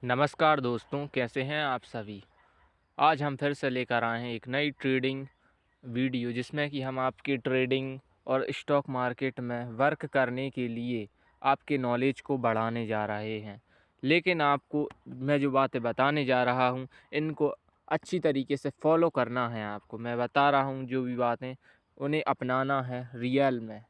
नमस्कार दोस्तों, कैसे हैं आप सभी। आज हम फिर से लेकर आए हैं एक नई ट्रेडिंग वीडियो जिसमें कि हम आपकी ट्रेडिंग और स्टॉक मार्केट में वर्क करने के लिए आपके नॉलेज को बढ़ाने जा रहे हैं। लेकिन आपको मैं जो बातें बताने जा रहा हूं, इनको अच्छी तरीके से फॉलो करना है। आपको मैं बता रहा हूं जो भी बातें, उन्हें अपनाना है रियल में।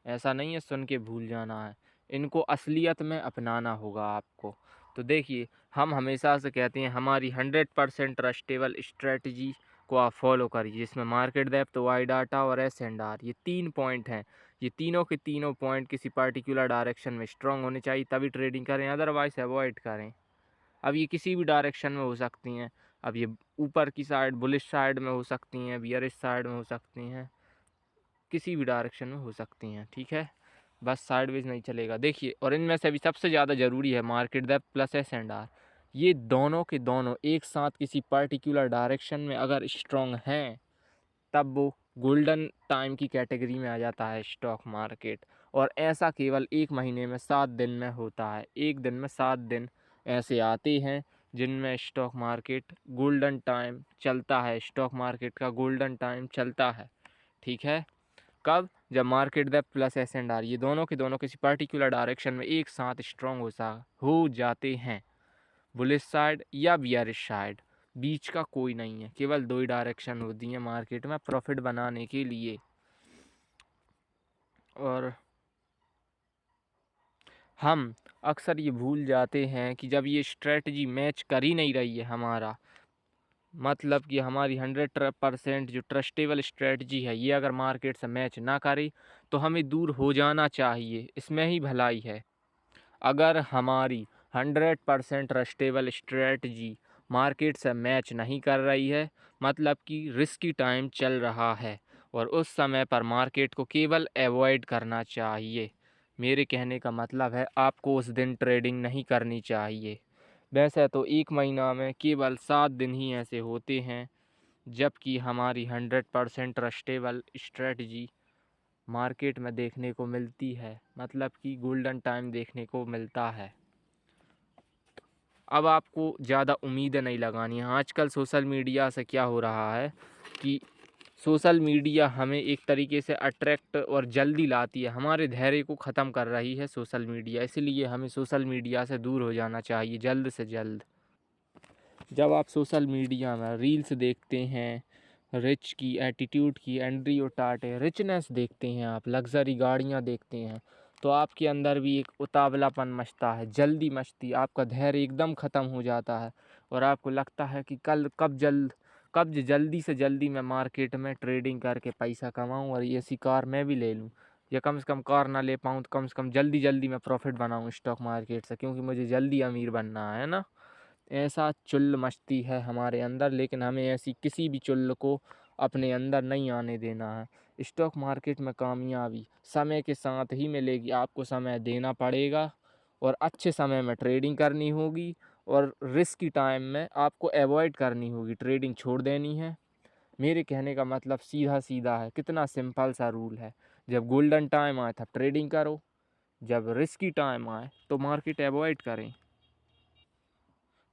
ऐसा नहीं है सुन के भूल जाना है, इनको असलियत में अपनाना होगा आपको। तो देखिए, हम हमेशा से कहते हैं हमारी 100% ट्रस्टेबल स्ट्रेटजी को आप फॉलो करिए, जिसमें मार्केट डेप्थ, वाई डाटा और S&R ये 3 पॉइंट हैं। ये तीनों के तीनों पॉइंट किसी पर्टिकुलर डायरेक्शन में स्ट्रांग होने चाहिए, तभी ट्रेडिंग करें, अदरवाइज़ अवॉइड करें। अब ये किसी भी डायरेक्शन में हो सकती हैं। अब ये ऊपर की साइड बुलिश साइड में हो सकती हैं, बियरिश साइड में हो सकती हैं, किसी भी डायरेक्शन में हो सकती हैं, ठीक है। बस साइडवेज नहीं चलेगा। देखिए, और इनमें से भी सबसे ज़्यादा ज़रूरी है मार्केट डेप्थ प्लस S&R। ये दोनों के दोनों एक साथ किसी पर्टिकुलर डायरेक्शन में अगर स्ट्रॉन्ग हैं, तब वो गोल्डन टाइम की कैटेगरी में आ जाता है स्टॉक मार्केट। और ऐसा केवल एक महीने में 7 दिन में होता है। एक दिन में 7 दिन ऐसे आते हैं जिनमें स्टॉक मार्केट गोल्डन टाइम चलता है, स्टॉक मार्केट का गोल्डन टाइम चलता है, ठीक है। कब? जब मार्केट डेप्थ प्लस S&R ये दोनों के दोनों किसी पर्टिकुलर डायरेक्शन में एक साथ स्ट्रॉन्ग हो जाते हैं, बुलिश साइड या बियरिश साइड। बीच का कोई नहीं है, केवल दो ही डायरेक्शन होती है मार्केट में प्रॉफिट बनाने के लिए। और हम अक्सर ये भूल जाते हैं कि जब ये स्ट्रेटजी मैच कर ही नहीं रही है हमारा, मतलब कि हमारी 100% जो ट्रस्टेबल स्ट्रेटजी है ये अगर मार्केट से मैच ना करे, तो हमें दूर हो जाना चाहिए, इसमें ही भलाई है। अगर हमारी 100% ट्रस्टेबल स्ट्रेटजी मार्केट से मैच नहीं कर रही है, मतलब कि रिस्की टाइम चल रहा है, और उस समय पर मार्केट को केवल अवॉइड करना चाहिए। मेरे कहने का मतलब है आपको उस दिन ट्रेडिंग नहीं करनी चाहिए। वैसे तो एक महीना में केवल 7 दिन ही ऐसे होते हैं जबकि हमारी 100% ट्रस्टेबल स्ट्रेटजी मार्केट में देखने को मिलती है, मतलब कि गोल्डन टाइम देखने को मिलता है। अब आपको ज़्यादा उम्मीदें नहीं लगानी है। आजकल सोशल मीडिया से क्या हो रहा है कि सोशल मीडिया हमें एक तरीके से अट्रैक्ट और जल्दी लाती है, हमारे धैर्य को ख़त्म कर रही है सोशल मीडिया। इसलिए हमें सोशल मीडिया से दूर हो जाना चाहिए जल्द से जल्द। जब आप सोशल मीडिया में रील्स देखते हैं, रिच की, एटीट्यूड की, एंड्रयू टाटे रिचनेस देखते हैं, आप लग्जरी गाड़ियां देखते हैं, तो आपके अंदर भी एक उतावलापन मचता है, जल्दी मचती, आपका धैर्य एकदम ख़त्म हो जाता है। और आपको लगता है कि कब जल्दी से जल्दी मैं मार्केट में ट्रेडिंग करके पैसा कमाऊं और ऐसी कार मैं भी ले लूं, या कम से कम कार ना ले पाऊँ तो कम से कम जल्दी जल्दी मैं प्रॉफिट बनाऊं स्टॉक मार्केट से, क्योंकि मुझे जल्दी अमीर बनना है ना। ऐसा चुल मचती है हमारे अंदर, लेकिन हमें ऐसी किसी भी चुल को अपने अंदर नहीं आने देना है। स्टॉक मार्केट में कामयाबी समय के साथ ही मिलेगी, आपको समय देना पड़ेगा और अच्छे समय में ट्रेडिंग करनी होगी, और रिस्की टाइम में आपको अवॉइड करनी होगी, ट्रेडिंग छोड़ देनी है। मेरे कहने का मतलब सीधा सीधा है, कितना सिंपल सा रूल है। जब गोल्डन टाइम आए तब ट्रेडिंग करो, जब रिस्की टाइम आए तो मार्केट अवॉइड करें।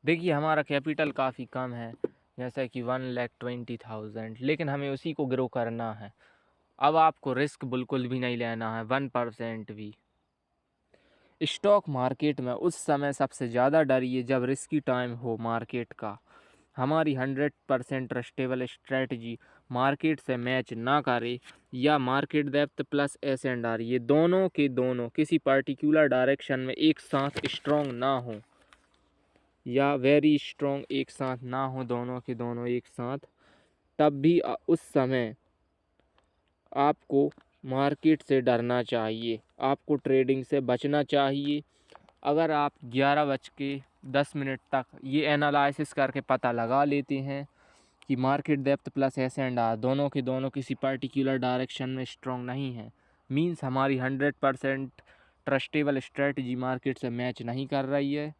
देखिए, हमारा कैपिटल काफ़ी कम है, जैसे कि 1,20,000, लेकिन हमें उसी को ग्रो करना है। अब आपको रिस्क बिल्कुल भी नहीं लेना है, 1% भी। स्टॉक मार्केट में उस समय सबसे ज़्यादा डरिए जब रिस्की टाइम हो मार्केट का। हमारी 100% ट्रस्टेबल स्ट्रेटजी मार्केट से मैच ना करे, या मार्केट डेप्थ प्लस S&R ये दोनों के दोनों किसी पर्टिकुलर डायरेक्शन में एक साथ स्ट्रॉन्ग ना हो, या वेरी स्ट्रॉन्ग एक साथ ना हो, दोनों के दोनों एक साथ, तब भी उस समय आपको मार्केट से डरना चाहिए, आपको ट्रेडिंग से बचना चाहिए। अगर आप 11:10 तक ये एनालिसिस करके पता लगा लेते हैं कि मार्केट डेप्थ प्लस S&R दोनों के दोनों किसी पर्टिकुलर डायरेक्शन में स्ट्रॉन्ग नहीं है, मींस हमारी 100% ट्रस्टेबल स्ट्रेटजी मार्केट से मैच नहीं कर रही है,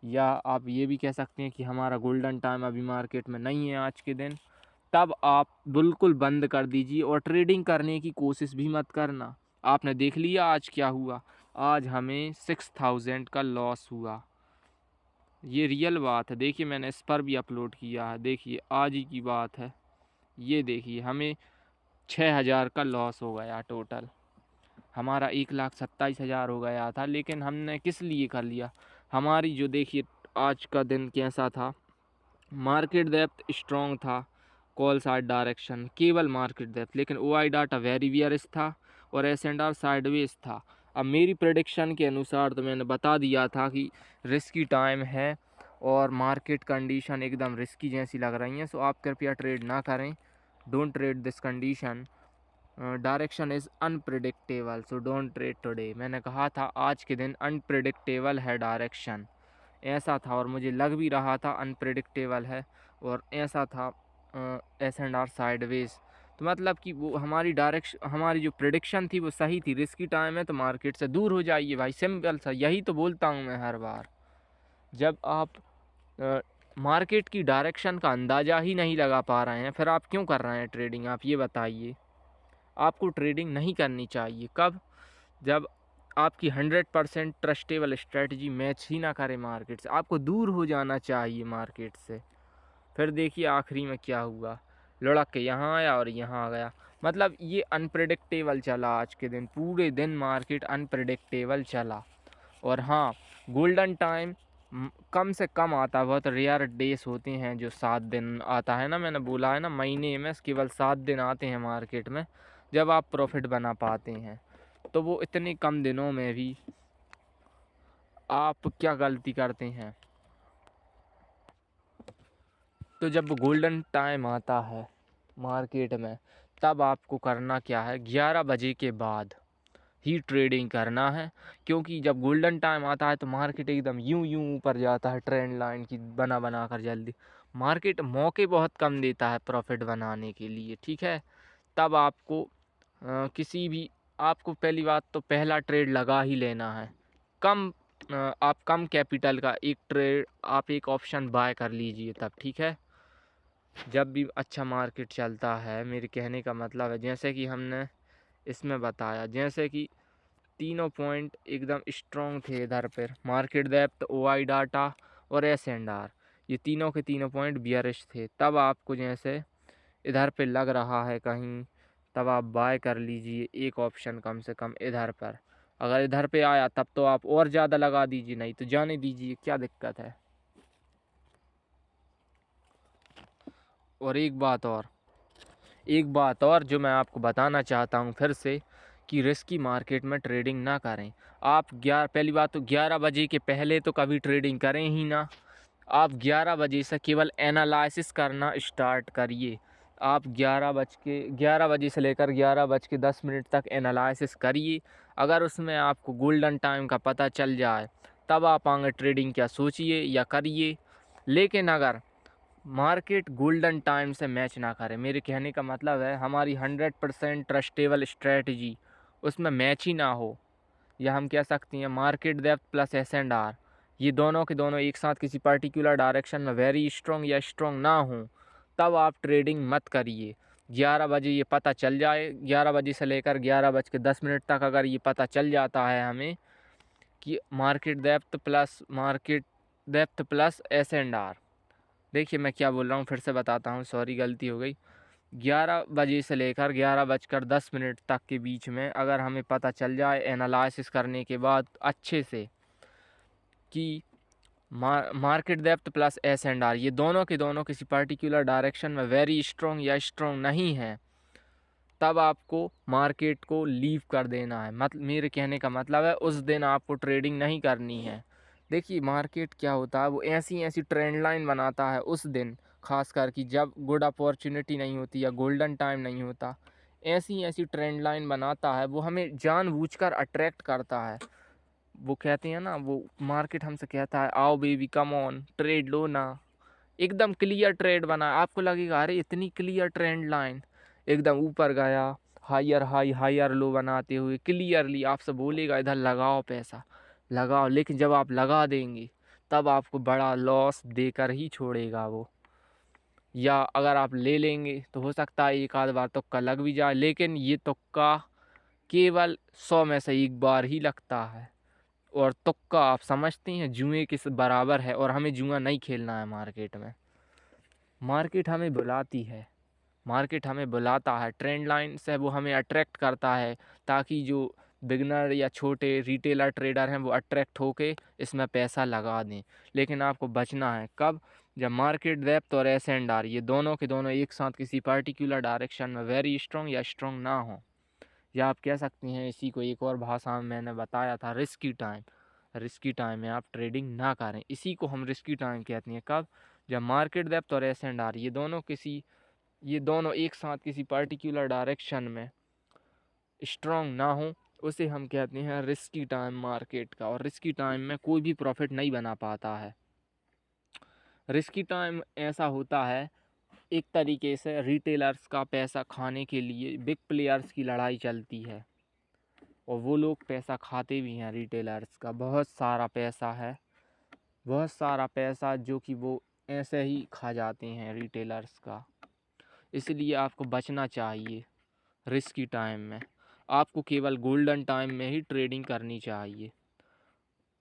या आप ये भी कह सकते हैं कि हमारा गोल्डन टाइम अभी मार्केट में नहीं है आज के दिन, तब आप बिल्कुल बंद कर दीजिए और ट्रेडिंग करने की कोशिश भी मत करना। आपने देख लिया आज क्या हुआ, आज हमें 6,000 का लॉस हुआ। ये रियल बात है। देखिए मैंने इस पर भी अपलोड किया है। देखिए आज ही की बात है। ये देखिए हमें 6,000 का लॉस हो गया टोटल। हमारा 1,27,000 हो गया था, लेकिन हमने किस लिए कर लिया? हमारी जो देखिए आज का दिन कैसा था, मार्केट डेप्थ स्ट्रॉन्ग था, कॉल साइड डायरेक्शन केवल मार्केट डेप्थ, लेकिन ओआई डाटा वेरी बियरिश था और एस&आर साइडवेज था। अब मेरी प्रेडिक्शन के अनुसार तो मैंने बता दिया था कि रिस्की टाइम है और मार्केट कंडीशन एकदम रिस्की जैसी लग रही हैं, सो आप कृपया ट्रेड ना करें। Don't trade this condition, direction is unpredictable, so don't trade today. मैंने कहा था आज के दिन अनप्रिडिक्टेबल है डायरेक्शन, ऐसा था और मुझे लग भी रहा था अनप्रिडिक्टेबल है और ऐसा था एस&आर साइडवेज। तो मतलब कि वो हमारी डायरेक्शन, हमारी जो प्रिडिक्शन थी वो सही थी। रिस्की टाइम है तो मार्केट से दूर हो जाइए भाई, सिंपल सा यही तो बोलता हूँ मैं हर बार। जब आप मार्केट की डायरेक्शन का अंदाज़ा ही नहीं लगा पा रहे हैं, फिर आप क्यों कर रहे हैं ट्रेडिंग? आप ये बताइए। आपको ट्रेडिंग नहीं करनी चाहिए। कब? जब आपकी 100% ट्रस्टेबल स्ट्रेटजी मैच ही ना करे मार्केट से। आपको दूर हो जाना चाहिए मार्केट से। फिर देखिए आखिरी में क्या हुआ, लुढ़क के यहाँ आया और यहाँ आ गया। मतलब ये अनप्रिडिक्टेबल चला आज के दिन, पूरे दिन मार्केट अनप्रिडिक्टेबल चला। और हाँ, गोल्डन टाइम कम से कम आता है, बहुत रेयर डेज होते हैं जो 7 दिन आता है ना। मैंने बोला है ना, महीने में केवल 7 दिन आते हैं मार्केट में जब आप प्रॉफिट बना पाते हैं। तो वो इतने कम दिनों में भी आप क्या गलती करते हैं? तो जब गोल्डन टाइम आता है मार्केट में, तब आपको करना क्या है, 11 बजे के बाद ही ट्रेडिंग करना है। क्योंकि जब गोल्डन टाइम आता है तो मार्केट एकदम यूं यूं ऊपर जाता है, ट्रेंड लाइन की बना कर जल्दी। मार्केट मौके बहुत कम देता है प्रॉफिट बनाने के लिए, ठीक है। तब आपको किसी भी, आपको पहली बात तो पहला ट्रेड लगा ही लेना है। कम आप कम कैपिटल का एक ट्रेड, आप एक ऑप्शन बाय कर लीजिए तब, ठीक है। जब भी अच्छा मार्केट चलता है, मेरे कहने का मतलब है, जैसे कि हमने इसमें बताया, जैसे कि तीनों पॉइंट एकदम स्ट्रॉन्ग थे इधर पर, मार्केट डेप्थ, ओआई डाटा और एस&आर, ये तीनों के तीनों पॉइंट बियरिश थे। तब आपको जैसे इधर पे लग रहा है कहीं, तब आप बाय कर लीजिए एक ऑप्शन कम से कम इधर पर। अगर इधर पे आया तब तो आप और ज़्यादा लगा दीजिए, नहीं तो जाने दीजिए, क्या दिक्कत है। और एक बात और जो मैं आपको बताना चाहता हूँ फिर से, कि रिस्की मार्केट में ट्रेडिंग ना करें। आप पहली बात तो 11 बजे के पहले तो कभी ट्रेडिंग करें ही ना। आप 11 बजे से केवल एनालिसिस करना स्टार्ट करिए। आप 11 बजे से लेकर 11:10 तक एनालिसिस करिए। अगर उसमें आपको गोल्डन टाइम का पता चल जाए तब आप आगे ट्रेडिंग क्या सोचिए या करिए। लेकिन अगर मार्केट गोल्डन टाइम से मैच ना करे, मेरे कहने का मतलब है हमारी 100% ट्रस्टेबल स्ट्रेटजी उसमें मैच ही ना हो, या हम कह सकते हैं मार्केट डेप्थ प्लस एस&आर, ये दोनों के दोनों एक साथ किसी पर्टिकुलर डायरेक्शन में वेरी स्ट्रॉन्ग या स्ट्रॉन्ग ना हो, तब आप ट्रेडिंग मत करिए। 11 बजे ये पता चल जाए, 11 बजे से लेकर 11:10 तक अगर ये पता चल जाता है हमें कि मार्केट डेप्थ प्लस एस&आर, देखिए मैं क्या बोल रहा हूँ, फिर से बताता हूँ, सॉरी गलती हो गई। 11 बजे से लेकर 11:10 तक के बीच में अगर हमें पता चल जाए एनालिसिस करने के बाद अच्छे से कि मार्केट डेप्थ प्लस एस&आर ये दोनों के दोनों किसी पर्टिकुलर डायरेक्शन में वेरी स्ट्रॉन्ग या स्ट्रॉन्ग नहीं है, तब आपको मार्केट को लीव कर देना है। मेरे कहने का मतलब है उस दिन आपको ट्रेडिंग नहीं करनी है। देखिए मार्केट क्या होता है, वो ऐसी ऐसी ट्रेंड लाइन बनाता है उस दिन, खास कर कि जब गुड अपॉर्चुनिटी नहीं होती या गोल्डन टाइम नहीं होता, ऐसी ऐसी ट्रेंड लाइन बनाता है, वो हमें जानबूझकर अट्रैक्ट करता है। वो कहते हैं ना, वो मार्केट हमसे कहता है आओ बेबी कम ऑन ट्रेड लो ना। एकदम क्लियर ट्रेड बना, आपको लगेगा अरे इतनी क्लियर ट्रेंड लाइन, एकदम ऊपर गया, हायर हाई हायर लो बनाते हुए क्लियरली आपसे बोलेगा इधर लगाओ पैसा लगाओ, लेकिन जब आप लगा देंगे तब आपको बड़ा लॉस देकर ही छोड़ेगा वो। या अगर आप ले लेंगे तो हो सकता है एक आध बार तुक्का लग भी जाए, लेकिन ये तुक्का केवल 100 में से एक बार ही लगता है। और तुक्का आप समझते हैं जुए के बराबर है, और हमें जुआ नहीं खेलना है मार्केट में। मार्केट हमें बुलाती है, मार्केट हमें बुलाता है, ट्रेंड लाइन से वो हमें अट्रैक्ट करता है, ताकि जो बिगनर या छोटे रिटेलर ट्रेडर हैं वो अट्रैक्ट होके इसमें पैसा लगा दें। लेकिन आपको बचना है कब? जब मार्केट डेप्थ और एस एंड आर ये दोनों के दोनों एक साथ किसी पर्टिकुलर डायरेक्शन में वेरी स्ट्रॉन्ग या स्ट्रॉन्ग ना हो, या आप कह सकते हैं इसी को एक और भाषा में मैंने बताया था, रिस्की टाइम। रिस्की टाइम में आप ट्रेडिंग ना करें, इसी को हम रिस्की टाइम कहते हैं। कब? जब मार्केट डेप्थ और एस एंड आर ये दोनों एक साथ किसी पर्टिकुलर डायरेक्शन में स्ट्रॉन्ग ना हो, उसे हम कहते हैं रिस्की टाइम मार्केट का। और रिस्की टाइम में कोई भी प्रॉफिट नहीं बना पाता है। रिस्की टाइम ऐसा होता है, एक तरीके से रिटेलर्स का पैसा खाने के लिए बिग प्लेयर्स की लड़ाई चलती है, और वो लोग पैसा खाते भी हैं। रिटेलर्स का बहुत सारा पैसा है, बहुत सारा पैसा जो कि वो ऐसे ही खा जाते हैं रिटेलर्स का। इसलिए आपको बचना चाहिए रिस्की टाइम में। आपको केवल गोल्डन टाइम में ही ट्रेडिंग करनी चाहिए।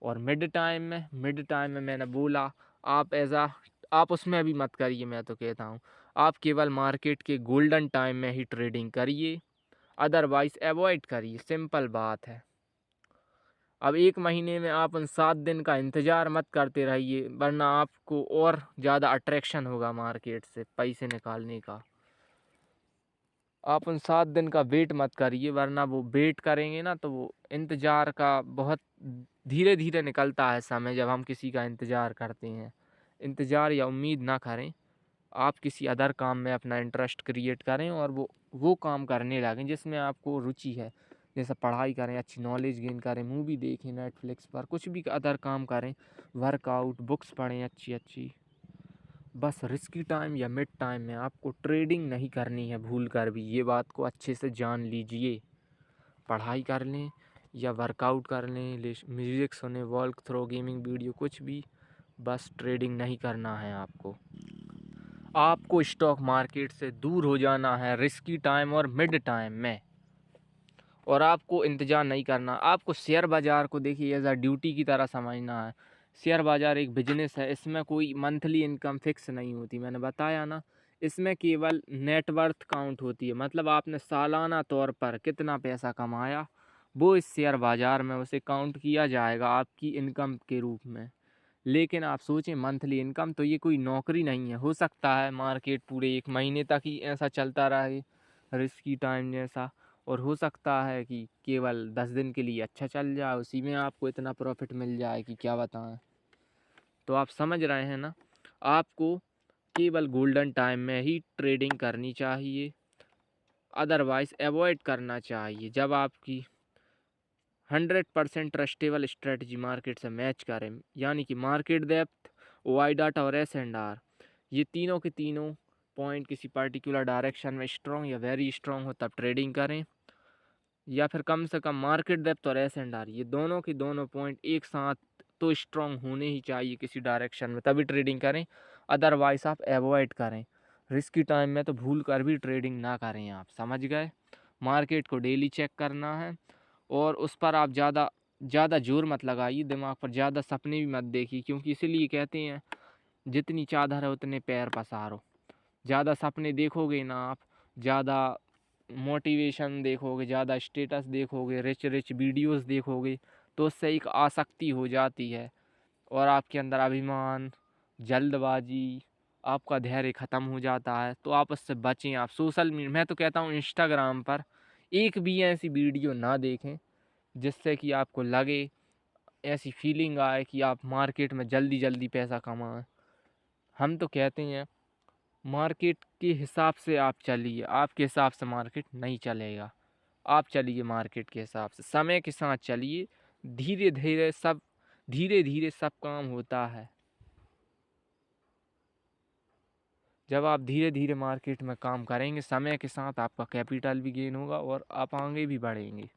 और मिड टाइम में मैंने बोला आप उसमें भी मत करिए। मैं तो कहता हूँ आप केवल मार्केट के गोल्डन टाइम में ही ट्रेडिंग करिए, अदरवाइज अवॉइड करिए। सिंपल बात है। अब एक महीने में आप उन 7 दिन का इंतज़ार मत करते रहिए, वरना आपको और ज़्यादा अट्रैक्शन होगा मार्केट से पैसे निकालने का। आप उन 7 दिन का वेट मत करिए, वरना वो वेट करेंगे ना तो वो इंतज़ार का बहुत धीरे धीरे निकलता है समय जब हम किसी का इंतज़ार करते हैं। इंतज़ार या उम्मीद ना करें, आप किसी अदर काम में अपना इंटरेस्ट क्रिएट करें और वो काम करने लगें जिसमें आपको रुचि है। जैसे पढ़ाई करें, अच्छी नॉलेज गेन करें, मूवी देखें नेटफ्लिक्स पर, कुछ भी अदर काम करें, वर्कआउट, बुक्स पढ़ें अच्छी अच्छी। बस रिस्की टाइम या मिड टाइम में आपको ट्रेडिंग नहीं करनी है भूल कर भी, ये बात को अच्छे से जान लीजिए। पढ़ाई कर लें या वर्कआउट कर लें, म्यूज़िक सुने, वॉक थ्रो, गेमिंग वीडियो, कुछ भी, बस ट्रेडिंग नहीं करना है आपको। आपको स्टॉक मार्केट से दूर हो जाना है रिस्की टाइम और मिड टाइम में, और आपको इंतज़ार नहीं करना। आपको शेयर बाज़ार को देखिए एज अ ड्यूटी की तरह समझना है। शेयर बाज़ार एक बिजनेस है, इसमें कोई मंथली इनकम फिक्स नहीं होती, मैंने बताया ना। इसमें केवल नेटवर्थ काउंट होती है, मतलब आपने सालाना तौर पर कितना पैसा कमाया वो इस शेयर बाज़ार में उसे काउंट किया जाएगा आपकी इनकम के रूप में। लेकिन आप सोचें मंथली इनकम, तो ये कोई नौकरी नहीं है। हो सकता है मार्केट पूरे 1 महीने तक ही ऐसा चलता रहे रिस्की टाइम जैसा, और हो सकता है कि केवल 10 दिन के लिए अच्छा चल जाए, उसी में आपको इतना प्रॉफिट मिल जाए कि क्या बताएं। तो आप समझ रहे हैं ना, आपको केवल गोल्डन टाइम में ही ट्रेडिंग करनी चाहिए, अदरवाइज अवॉइड करना चाहिए। जब आपकी 100% ट्रस्टेबल स्ट्रेटजी मार्केट से मैच करें, यानी कि मार्केट डेप्थ, वाई डाटा और एस एंड आर, ये तीनों के तीनों पॉइंट किसी पर्टिकुलर डायरेक्शन में स्ट्रॉन्ग या वेरी स्ट्रॉन्ग हो, तब ट्रेडिंग करें। या फिर कम से कम मार्केट डेप्थ और एस एंड आर, ये दोनों के दोनों पॉइंट एक साथ तो स्ट्रॉन्ग होने ही चाहिए किसी डायरेक्शन में, तभी ट्रेडिंग करें। अदरवाइज आप अवॉइड करें। रिस्की टाइम में तो भूल कर भी ट्रेडिंग ना करें। आप समझ गए? मार्केट को डेली चेक करना है, और उस पर आप ज़्यादा ज़्यादा जोर मत लगाइए, दिमाग पर ज़्यादा सपने भी मत देखिए, क्योंकि इसीलिए कहते हैं जितनी चादर है उतने पैर पसारो। ज़्यादा सपने देखोगे ना आप, ज़्यादा मोटिवेशन देखोगे, ज़्यादा स्टेटस देखोगे, रिच रिच वीडियोस देखोगे, तो उससे एक आसक्ति हो जाती है, और आपके अंदर अभिमान, जल्दबाजी, आपका धैर्य ख़त्म हो जाता है। तो आप उससे बचें। आप सोशल मीडिया, मैं तो कहता हूँ इंस्टाग्राम पर एक भी ऐसी वीडियो ना देखें जिससे कि आपको लगे, ऐसी फीलिंग आए कि आप मार्केट में जल्दी जल्दी पैसा कमाएं। हम तो कहते हैं मार्केट के हिसाब से आप चलिए, आपके हिसाब से मार्केट नहीं चलेगा। आप चलिए मार्केट के हिसाब से, समय के साथ चलिए। धीरे धीरे सब काम होता है। जब आप धीरे धीरे मार्केट में काम करेंगे, समय के साथ आपका कैपिटल भी गेन होगा और आप आगे भी बढ़ेंगे।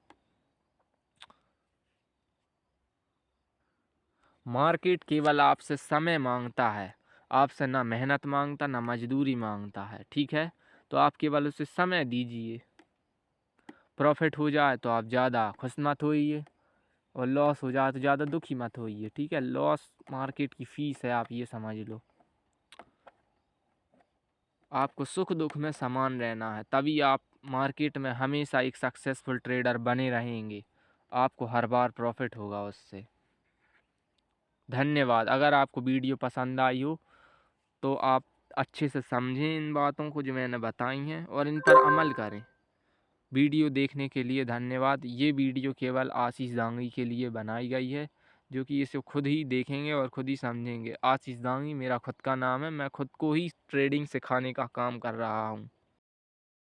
मार्केट केवल आपसे समय मांगता है, आपसे ना मेहनत मांगता, ना मजदूरी मांगता है। ठीक है? तो आप केवल उसे समय दीजिए। प्रॉफिट हो जाए तो आप ज़्यादा खुश मत होइए, और लॉस हो जाए तो ज़्यादा दुखी मत होइए, ठीक है। लॉस मार्केट की फ़ीस है, आप ये समझ लो। आपको सुख दुख में समान रहना है, तभी आप मार्केट में हमेशा एक सक्सेसफुल ट्रेडर बने रहेंगे। आपको हर बार प्रॉफिट होगा उससे। धन्यवाद। अगर आपको वीडियो पसंद आई हो तो आप अच्छे से समझें इन बातों को जो मैंने बताई हैं और इन पर अमल करें। वीडियो देखने के लिए धन्यवाद। ये वीडियो केवल आशीष दांगी के लिए बनाई गई है, जो कि इसे खुद ही देखेंगे और खुद ही समझेंगे। आशीष दांगी मेरा खुद का नाम है, मैं खुद को ही ट्रेडिंग सिखाने का काम कर रहा हूँ।